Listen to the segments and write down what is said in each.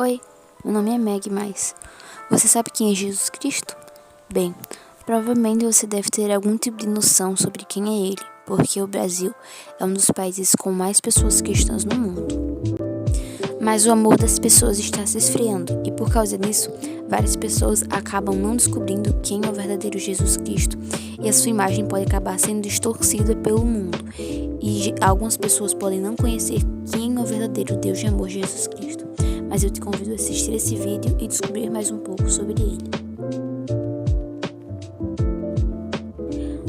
Oi, meu nome é Meg, mas você sabe quem é Jesus Cristo? Bem, provavelmente você deve ter algum tipo de noção sobre quem é ele, porque o Brasil é um dos países com mais pessoas cristãs no mundo. Mas o amor das pessoas está se esfriando e por causa disso, várias pessoas acabam não descobrindo quem é o verdadeiro Jesus Cristo e a sua imagem pode acabar sendo distorcida pelo mundo e algumas pessoas podem não conhecer quem é o verdadeiro Deus de amor Jesus Cristo. Mas eu te convido a assistir esse vídeo e descobrir mais um pouco sobre ele.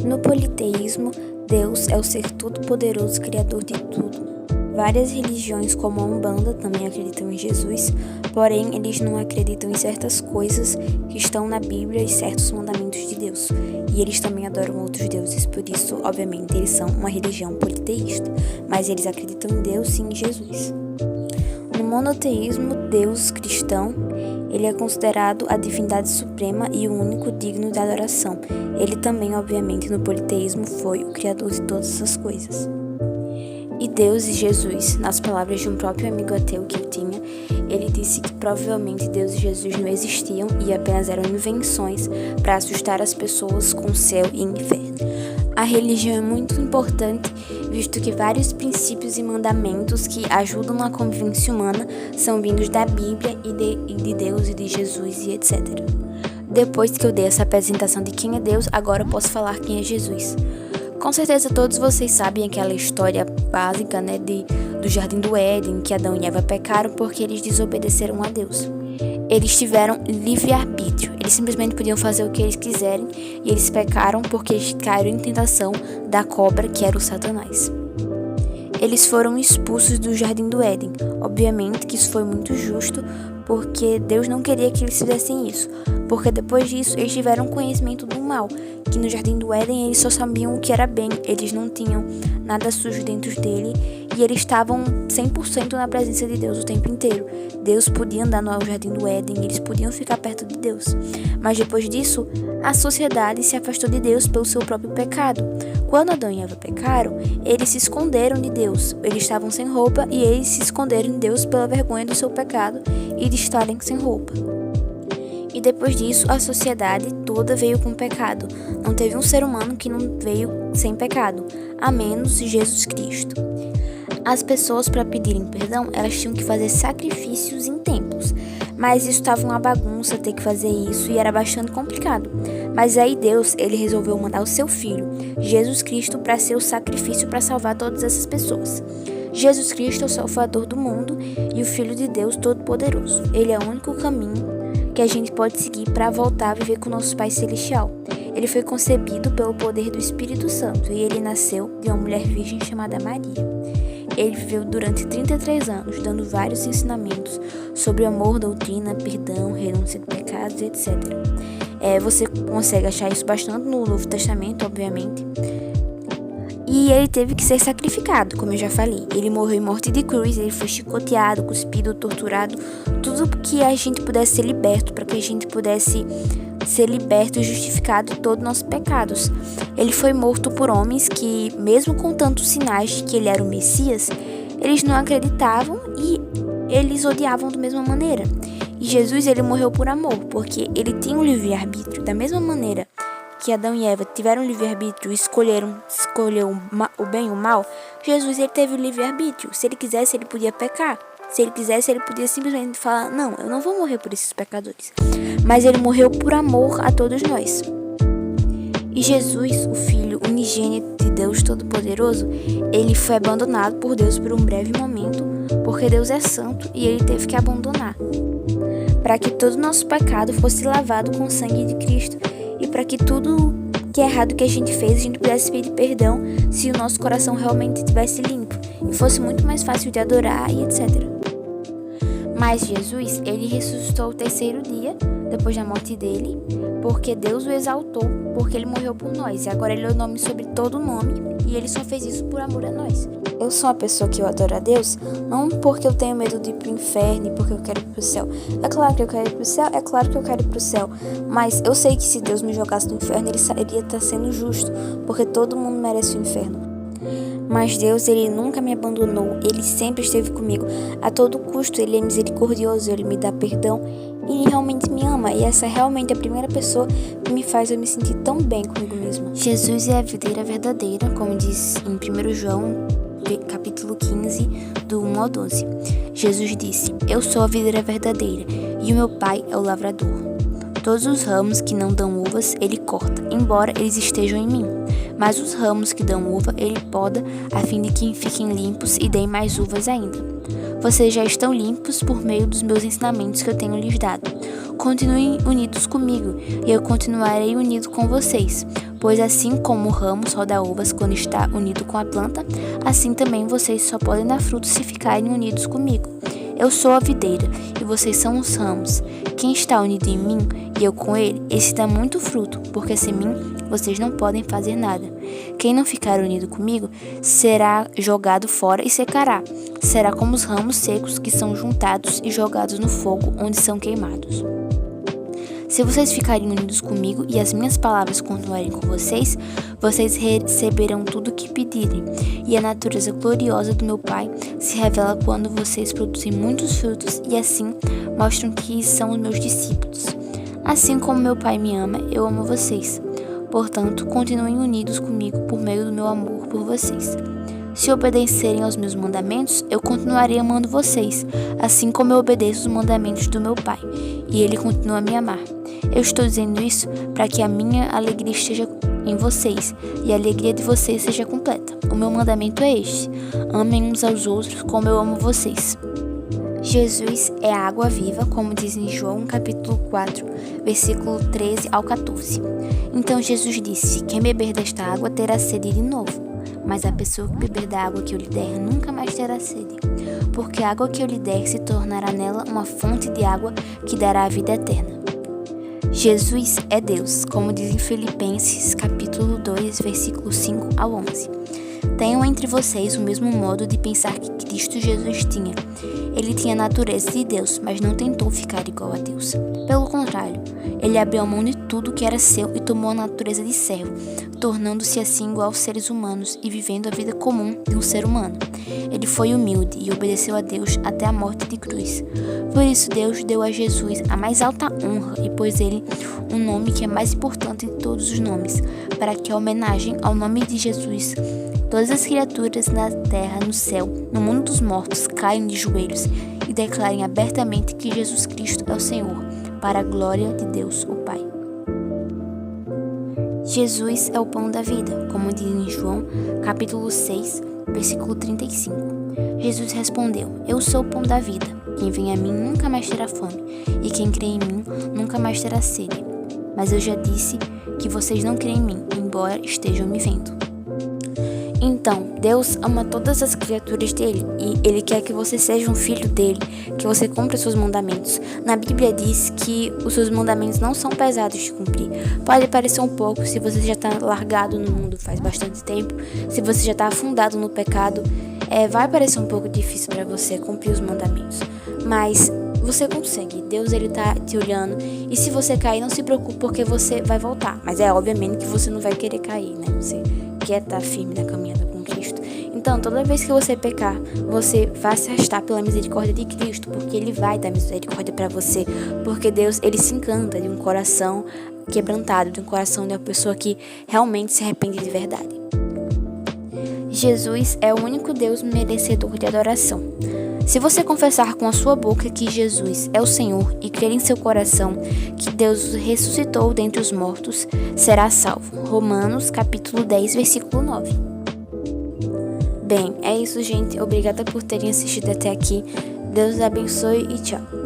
No politeísmo, Deus é o ser todo-poderoso criador de tudo. Várias religiões, como a Umbanda, também acreditam em Jesus, porém eles não acreditam em certas coisas que estão na Bíblia e certos mandamentos de Deus. E eles também adoram outros deuses, por isso, obviamente, eles são uma religião politeísta, mas eles acreditam em Deus e em Jesus. No monoteísmo, Deus cristão, ele é considerado a divindade suprema e o único digno de adoração. Ele também, obviamente, no politeísmo, foi o criador de todas essas coisas. E Deus e Jesus, nas palavras de um próprio amigo ateu que eu tinha, ele disse que provavelmente Deus e Jesus não existiam e apenas eram invenções para assustar as pessoas com o céu e inferno. A religião é muito importante, visto que vários princípios e mandamentos que ajudam na convivência humana são vindos da Bíblia e de Deus e de Jesus e etc. Depois que eu dei essa apresentação de quem é Deus, agora eu posso falar quem é Jesus. Com certeza todos vocês sabem aquela história básica, do Jardim do Éden, que Adão e Eva pecaram porque eles desobedeceram a Deus. Eles tiveram livre-arbítrio, eles simplesmente podiam fazer o que eles quiserem e eles pecaram porque eles caíram em tentação da cobra, que era o Satanás. Eles foram expulsos do Jardim do Éden. Obviamente que isso foi muito justo, porque Deus não queria que eles fizessem isso, porque depois disso eles tiveram conhecimento do mal, que no Jardim do Éden eles só sabiam o que era bem, eles não tinham nada sujo dentro dele e eles estavam 100% na presença de Deus o tempo inteiro. Deus podia andar no Jardim do Éden, eles podiam ficar perto de Deus. Mas depois disso, a sociedade se afastou de Deus pelo seu próprio pecado. Quando Adão e Eva pecaram, eles se esconderam de Deus. Eles estavam sem roupa e eles se esconderam de Deus pela vergonha do seu pecado e de estarem sem roupa. E depois disso, a sociedade toda veio com pecado. Não teve um ser humano que não veio sem pecado, a menos Jesus Cristo. As pessoas, para pedirem perdão, elas tinham que fazer sacrifícios em templos. Mas isso estava uma bagunça ter que fazer isso e era bastante complicado. Mas aí Deus, ele resolveu mandar o seu filho, Jesus Cristo, para ser o sacrifício para salvar todas essas pessoas. Jesus Cristo é o Salvador do mundo e o Filho de Deus Todo-Poderoso. Ele é o único caminho que a gente pode seguir para voltar a viver com o nosso Pai Celestial. Ele foi concebido pelo poder do Espírito Santo e ele nasceu de uma mulher virgem chamada Maria. Ele viveu durante 33 anos, dando vários ensinamentos sobre amor, doutrina, perdão, renúncia de pecados, etc. Você consegue achar isso bastante no Novo Testamento, obviamente. E ele teve que ser sacrificado, como eu já falei. Ele morreu em morte de cruz, ele foi chicoteado, cuspido, torturado. Tudo que a gente pudesse ser liberto, para que a gente pudesse ser liberto e justificado de todos os nossos pecados. Ele foi morto por homens que, mesmo com tantos sinais de que ele era o Messias, eles não acreditavam e eles odiavam da mesma maneira. E Jesus, ele morreu por amor, porque ele tinha um livre-arbítrio. Da mesma maneira que Adão e Eva tiveram livre-arbítrio e escolheu o bem e o mal, Jesus, ele teve o livre-arbítrio. Se ele quisesse, ele podia pecar. Se ele quisesse, ele podia simplesmente falar, não, eu não vou morrer por esses pecadores. Mas ele morreu por amor a todos nós. E Jesus, o Filho unigênito de Deus Todo-Poderoso, ele foi abandonado por Deus por um breve momento, porque Deus é santo e ele teve que abandonar, para que todo o nosso pecado fosse lavado com o sangue de Cristo e para que tudo que é errado que a gente fez, a gente pudesse pedir perdão se o nosso coração realmente estivesse limpo e fosse muito mais fácil de adorar e etc. Mas Jesus, ele ressuscitou ao terceiro dia, depois da morte dele, porque Deus o exaltou, porque ele morreu por nós. E agora ele é o nome sobre todo nome, e ele só fez isso por amor a nós. Eu sou uma pessoa que eu adoro a Deus, não porque eu tenho medo de ir pro inferno e porque eu quero ir pro céu. É claro que eu quero ir pro céu, é claro que eu quero ir pro céu. Mas eu sei que se Deus me jogasse no inferno, ele iria estar sendo justo, porque todo mundo merece o inferno. Mas Deus, Ele nunca me abandonou, Ele sempre esteve comigo. A todo custo, Ele é misericordioso, Ele me dá perdão, Ele realmente me ama. E essa é realmente a primeira pessoa que me faz eu me sentir tão bem comigo mesma. Jesus é a videira verdadeira, como diz em 1 João, capítulo 15, do 1 ao 12. Jesus disse: Eu sou a videira verdadeira, e o meu Pai é o lavrador. Todos os ramos que não dão uvas, Ele corta, embora eles estejam em mim. Mas os ramos que dão uva, Ele poda, a fim de que fiquem limpos e deem mais uvas ainda. Vocês já estão limpos por meio dos meus ensinamentos que eu tenho lhes dado. Continuem unidos comigo, e eu continuarei unido com vocês. Pois assim como o ramo só dá uvas quando está unido com a planta, assim também vocês só podem dar frutos se ficarem unidos comigo. Eu sou a videira, e vocês são os ramos. Quem está unido em mim e eu com ele, esse dá muito fruto, porque sem mim vocês não podem fazer nada. Quem não ficar unido comigo será jogado fora e secará. Será como os ramos secos que são juntados e jogados no fogo, onde são queimados. Se vocês ficarem unidos comigo e as minhas palavras continuarem com vocês, vocês receberão tudo o que pedirem. E a natureza gloriosa do meu Pai se revela quando vocês produzem muitos frutos e assim mostram que são os meus discípulos. Assim como meu Pai me ama, eu amo vocês. Portanto, continuem unidos comigo por meio do meu amor por vocês. Se obedecerem aos meus mandamentos, eu continuarei amando vocês, assim como eu obedeço os mandamentos do meu Pai, e Ele continua a me amar. Eu estou dizendo isso para que a minha alegria esteja em vocês, e a alegria de vocês seja completa. O meu mandamento é este: amem uns aos outros como eu amo vocês. Jesus é a água viva, como diz em João capítulo 4, versículo 13 ao 14. Então Jesus disse: quem beber desta água terá sede de novo. Mas a pessoa que beber da água que eu lhe der nunca mais terá sede, porque a água que eu lhe der se tornará nela uma fonte de água que dará a vida eterna. Jesus é Deus, como diz em Filipenses capítulo 2, versículos 5 ao 11. Tenham entre vocês o mesmo modo de pensar que Cristo Jesus tinha. Ele tinha a natureza de Deus, mas não tentou ficar igual a Deus. Pelo contrário, ele abriu mão de tudo que era seu e tomou a natureza de servo, tornando-se assim igual aos seres humanos e vivendo a vida comum de um ser humano. Ele foi humilde e obedeceu a Deus até a morte de cruz. Por isso Deus deu a Jesus a mais alta honra e pôs ele um nome que é mais importante de todos os nomes, para que, em homenagem ao nome de Jesus, todas as criaturas na terra, no céu, no mundo dos mortos, caiam de joelhos e declarem abertamente que Jesus Cristo é o Senhor, para a glória de Deus, o Pai. Jesus é o pão da vida, como diz em João, capítulo 6, versículo 35. Jesus respondeu: Eu sou o pão da vida. Quem vem a mim nunca mais terá fome, e quem crê em mim nunca mais terá sede. Mas eu já disse que vocês não creem em mim, embora estejam me vendo. Então, Deus ama todas as criaturas dele e ele quer que você seja um filho dele, que você cumpra os seus mandamentos. Na Bíblia diz que os seus mandamentos não são pesados de cumprir. Pode parecer um pouco se você já está largado no mundo faz bastante tempo, se você já está afundado no pecado, vai parecer um pouco difícil para você cumprir os mandamentos. Mas você consegue, Deus ele tá te olhando, e se você cair, não se preocupe porque você vai voltar. Mas obviamente que você não vai querer cair, né? Você quer estar firme na caminhada com Cristo. Então, toda vez que você pecar, você vai se arrastar pela misericórdia de Cristo, porque Ele vai dar misericórdia para você, porque Deus, Ele se encanta de um coração quebrantado, de um coração de uma pessoa que realmente se arrepende de verdade. Jesus é o único Deus merecedor de adoração. Se você confessar com a sua boca que Jesus é o Senhor e crer em seu coração que Deus o ressuscitou dentre os mortos, será salvo. Romanos capítulo 10, versículo 9. Bem, é isso, gente. Obrigada por terem assistido até aqui. Deus abençoe e tchau.